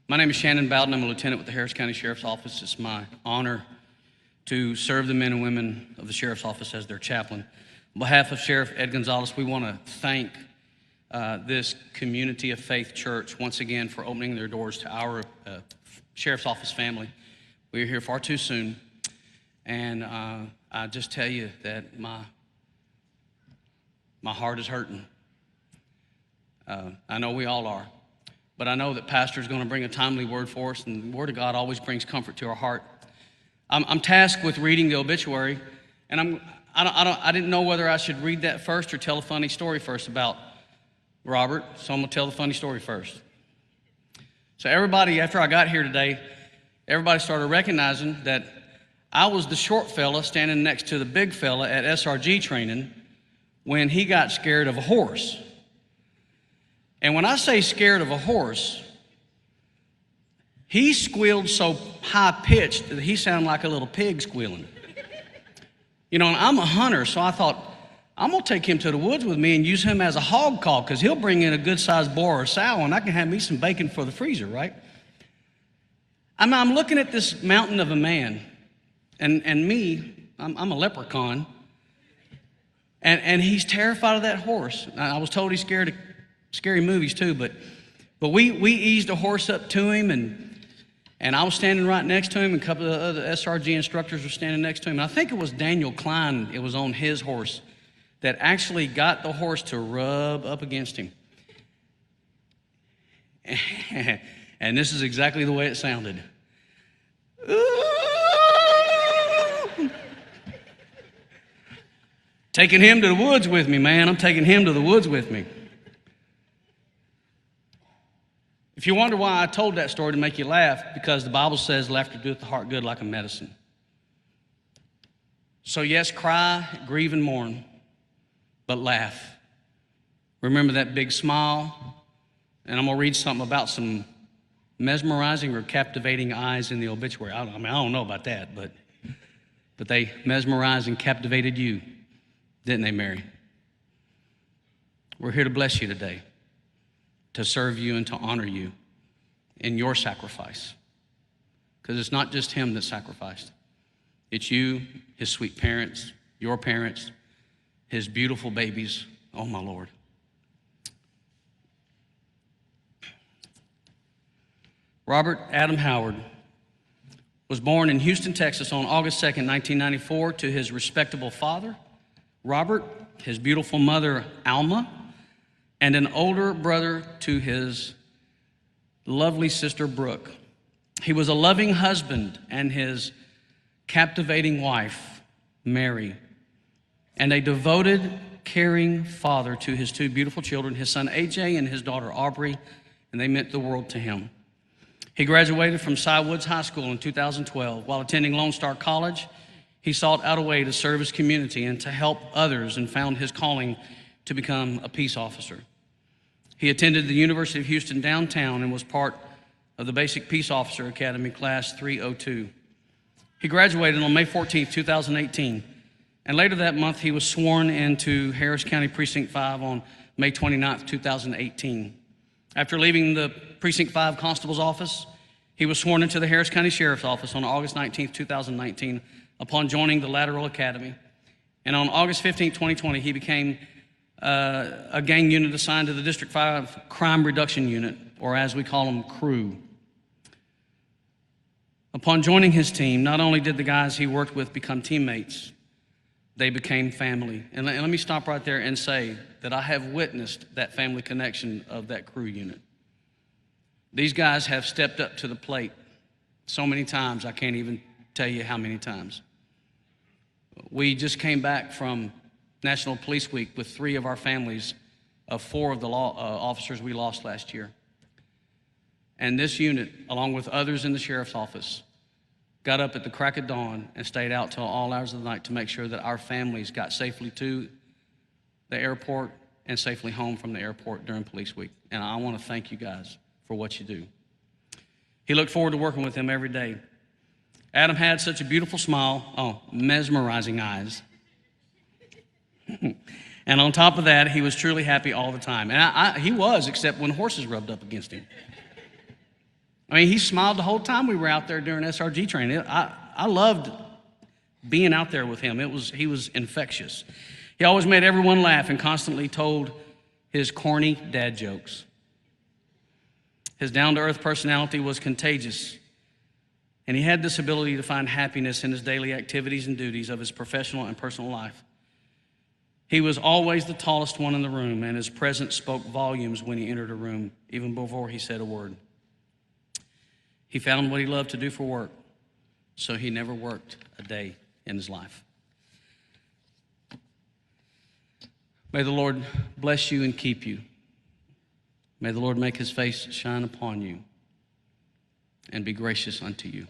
My name is Shannon Bowdoin. I'm a lieutenant with the Harris County Sheriff's Office. It's my honor to serve the men and women of the Sheriff's Office as their chaplain. On behalf of Sheriff Ed Gonzalez, we want to thank this community of faith church once again for opening their doors to our Sheriff's Office family. We are here far too soon, and I just tell you that my heart is hurting. I know we all are. But I know that Pastor is going to bring a timely word for us, and the Word of God always brings comfort to our heart. I'm tasked with reading the obituary, and I didn't know whether I should read that first or tell a funny story first about Robert, so I'm going to tell the funny story first. So everybody, after I got here today, everybody started recognizing that I was the short fella standing next to the big fella at SRG training when he got scared of a horse. And when I say scared of a horse, he squealed so high-pitched that he sounded like a little pig squealing. You know, and I'm a hunter, so I thought, I'm going to take him to the woods with me and use him as a hog call, because he'll bring in a good-sized boar or sow, and I can have me some bacon for the freezer, right? I'm looking at this mountain of a man, and me, I'm a leprechaun, and he's terrified of that horse. I was told he's scared of scary movies too, but we eased a horse up to him, and I was standing right next to him, and a couple of other SRG instructors were standing next to him. And I think it was Daniel Klein, it was on his horse, that actually got the horse to rub up against him. And this is exactly the way it sounded. Taking him to the woods with me, man. I'm taking him to the woods with me. If you wonder why I told that story to make you laugh, because the Bible says laughter doeth the heart good like a medicine. So yes, cry, grieve, and mourn, but laugh. Remember that big smile, and I'm going to read something about some mesmerizing or captivating eyes in the obituary. I don't know about that, but they mesmerized and captivated you, didn't they, Mary? We're here to bless you today, to serve you and to honor you in your sacrifice. Because it's not just him that sacrificed. It's you, his sweet parents, your parents, his beautiful babies. Oh, my Lord. Robert Adam Howar was born in Houston, Texas on August 2nd, 1994, to his respectable father, Robert, his beautiful mother, Alma, and an older brother to his lovely sister, Brooke. He was a loving husband and his captivating wife, Mary, and a devoted, caring father to his two beautiful children, his son, AJ, and his daughter, Aubrey, and they meant the world to him. He graduated from Cy Woods High School in 2012. While attending Lone Star College, he sought out a way to serve his community and to help others, and found his calling to become a peace officer. He attended the University of Houston downtown and was part of the Basic Peace Officer Academy Class 302. He graduated on May 14, 2018, and later that month he was sworn into Harris County Precinct 5 on May 29, 2018. After leaving the Precinct 5 Constable's office, he was sworn into the Harris County Sheriff's Office on August 19, 2019, upon joining the Lateral Academy. And on August 15, 2020, he became a gang unit assigned to the District 5 Crime Reduction Unit, or as we call them, CREW. Upon joining his team, not only did the guys he worked with become teammates, they became family. And let me stop right there and say that I have witnessed that family connection of that CREW unit. These guys have stepped up to the plate so many times, I can't even tell you how many times. We just came back from National Police Week with 3 of our families of 4 of the officers we lost last year. And this unit, along with others in the sheriff's office, got up at the crack of dawn and stayed out till all hours of the night to make sure that our families got safely to the airport and safely home from the airport during Police Week. And I want to thank you guys for what you do. He looked forward to working with him every day. Adam had such a beautiful smile, mesmerizing eyes. And on top of that, he was truly happy all the time. And he was, except when horses rubbed up against him. I mean, he smiled the whole time we were out there during SRG training. I loved being out there with him. He was infectious. He always made everyone laugh and constantly told his corny dad jokes. His down-to-earth personality was contagious, and he had this ability to find happiness in his daily activities and duties of his professional and personal life. He was always the tallest one in the room, and his presence spoke volumes when he entered a room, even before he said a word. He found what he loved to do for work, so he never worked a day in his life. May the Lord bless you and keep you. May the Lord make his face shine upon you and be gracious unto you.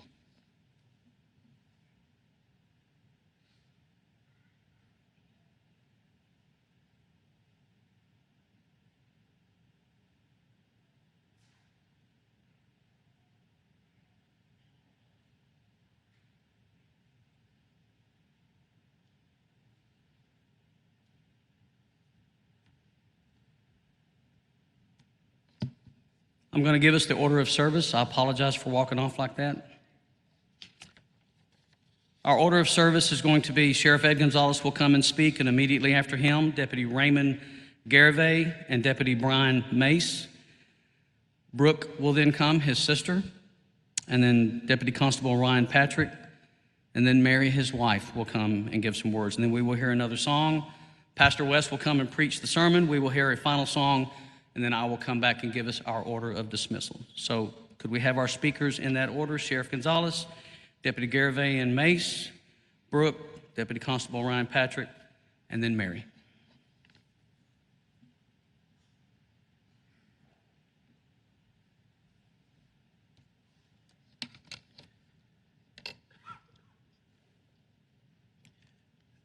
I'm going to give us the order of service. I apologize for walking off like that. Our order of service is going to be Sheriff Ed Gonzalez will come and speak, and immediately after him, Deputy Raymond Garvey and Deputy Brian Mace. Brooke will then come, his sister, and then Deputy Constable Ryan Patrick, and then Mary, his wife, will come and give some words. And then we will hear another song. Pastor West will come and preach the sermon. We will hear a final song, and then I will come back and give us our order of dismissal. So could we have our speakers in that order? Sheriff Gonzalez, Deputy Garvey and Mace, Brooke, Deputy Constable Ryan Patrick, and then Mary.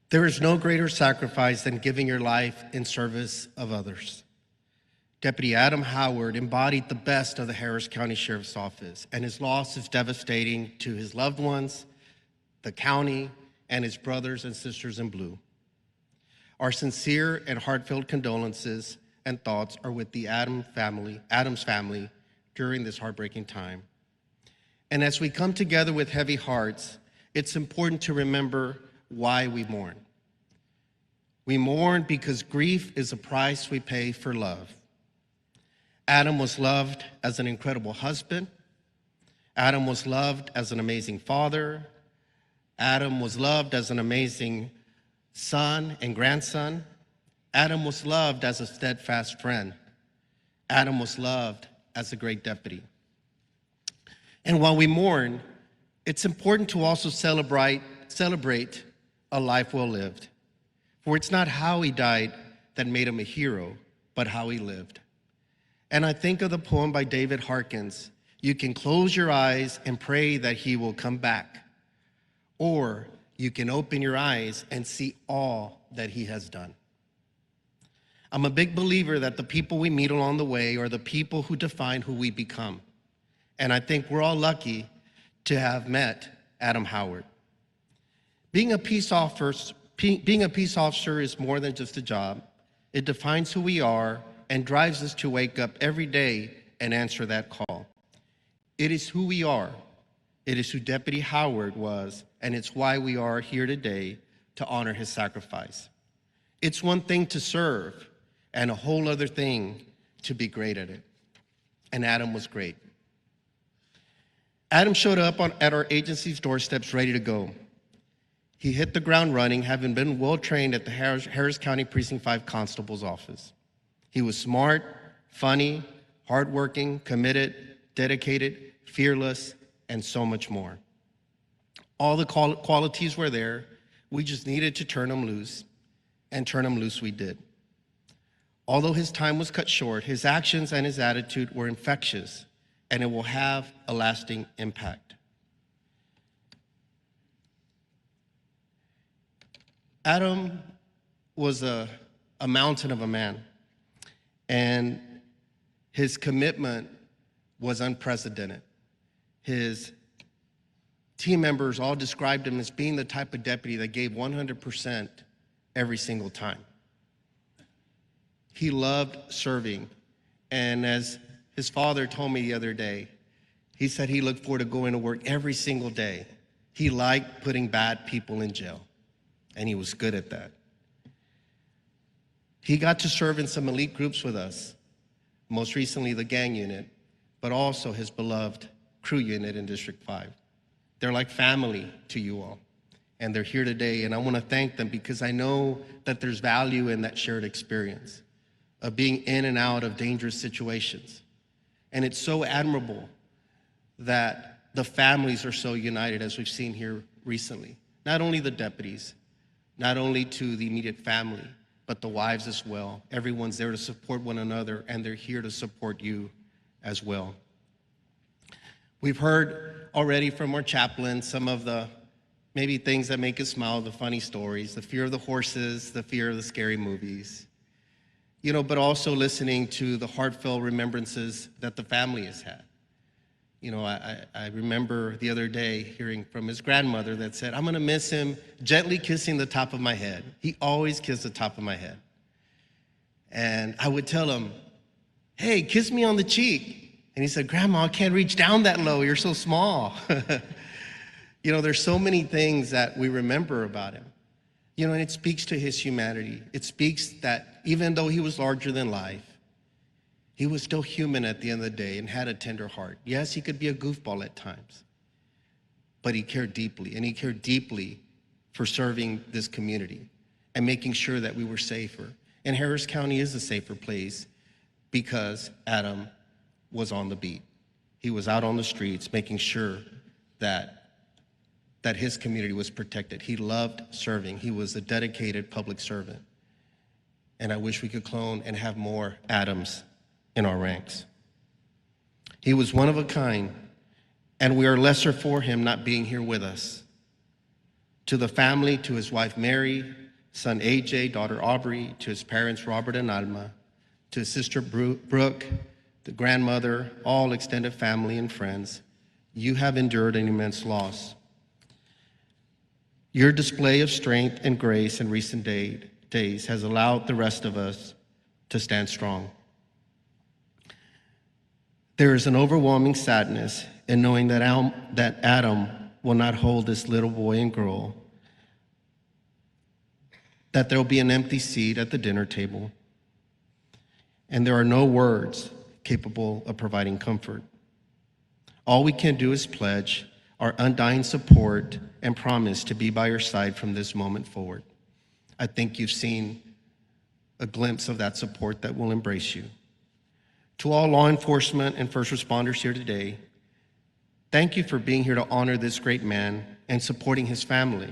There is no greater sacrifice than giving your life in service of others. Deputy Adam Howar embodied the best of the Harris County Sheriff's Office, and his loss is devastating to his loved ones, the county, and his brothers and sisters in blue. Our sincere and heartfelt condolences and thoughts are with the Adams family during this heartbreaking time. And as we come together with heavy hearts, it's important to remember why we mourn. We mourn because grief is a price we pay for love. Adam was loved as an incredible husband. Adam was loved as an amazing father. Adam was loved as an amazing son and grandson. Adam was loved as a steadfast friend. Adam was loved as a great deputy. And while we mourn, it's important to also celebrate a life well lived. For it's not how he died that made him a hero, but how he lived. And I think of the poem by David Harkins, "You can close your eyes and pray that he will come back, or you can open your eyes and see all that he has done." I'm a big believer that the people we meet along the way are the people who define who we become. And I think we're all lucky to have met Adam Howar. Being a peace officer is more than just a job. It defines who we are and drives us to wake up every day and answer that call. It is who we are. It is who Deputy Howar was, and it's why we are here today to honor his sacrifice. It's one thing to serve and a whole other thing to be great at it. And Adam was great. Adam showed up at our agency's doorsteps ready to go. He hit the ground running, having been well-trained at the Harris County Precinct 5 Constable's office. He was smart, funny, hardworking, committed, dedicated, fearless, and so much more. All the qualities were there. We just needed to turn them loose, and turn them loose we did. Although his time was cut short, his actions and his attitude were infectious, and it will have a lasting impact. Adam was a mountain of a man, and his commitment was unprecedented. His team members all described him as being the type of deputy that gave 100% every single time. He loved serving, and as his father told me the other day, He said he looked forward to going to work every single day. He liked putting bad people in jail, and he was good at that. He got to serve in some elite groups with us, most recently the gang unit, but also his beloved crew unit in District 5. They're like family to you all, and they're here today, and I want to thank them because I know that there's value in that shared experience of being in and out of dangerous situations. And it's so admirable that the families are so united, as we've seen here recently. Not only the deputies, not only to the immediate family, but the wives as well. Everyone's there to support one another, and they're here to support you as well. We've heard already from our chaplain some of the maybe things that make us smile, the funny stories, the fear of the horses, the fear of the scary movies, but also listening to the heartfelt remembrances that the family has had. I remember the other day hearing from his grandmother that said, "I'm going to miss him gently kissing the top of my head. He always kissed the top of my head." And I would tell him, "Hey, kiss me on the cheek." And he said, "Grandma, I can't reach down that low. You're so small." There's so many things that we remember about him. And it speaks to his humanity. It speaks that even though he was larger than life, he was still human at the end of the day and had a tender heart. Yes, he could be a goofball at times, but he cared deeply, and he cared deeply for serving this community and making sure that we were safer. And Harris County is a safer place because Adam was on the beat. He was out on the streets making sure that his community was protected. He loved serving. He was a dedicated public servant. And I wish we could clone and have more Adams in our ranks. He was one of a kind, and we are lesser for him not being here with us. To the family, to his wife Mary, son AJ, daughter Aubrey, to his parents Robert and Alma, to his sister Brooke, the grandmother, all extended family and friends, you have endured an immense loss. Your display of strength and grace in recent days has allowed the rest of us to stand strong. There is an overwhelming sadness in knowing that Adam will not hold this little boy and girl, that there will be an empty seat at the dinner table, and there are no words capable of providing comfort. All we can do is pledge our undying support and promise to be by your side from this moment forward. I think you've seen a glimpse of that support that will embrace you. To all law enforcement and first responders here today, thank you for being here to honor this great man and supporting his family.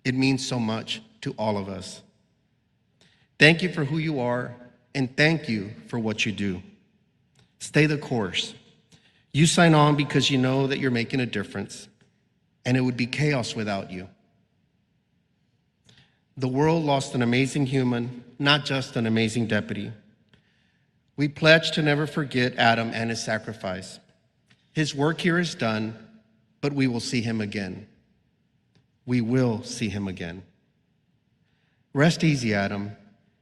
It means so much to all of us. Thank you for who you are, and thank you for what you do. Stay the course. You sign on because you know that you're making a difference, and it would be chaos without you. The world lost an amazing human, not just an amazing deputy. We pledge to never forget Adam and his sacrifice. His work here is done, but we will see him again. We will see him again. Rest easy, Adam.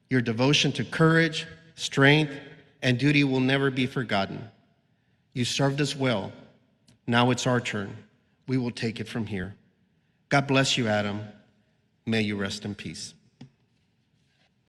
Your devotion to courage, strength, and duty will never be forgotten. You served us well. Now it's our turn. We will take it from here. God bless you, Adam. May you rest in peace.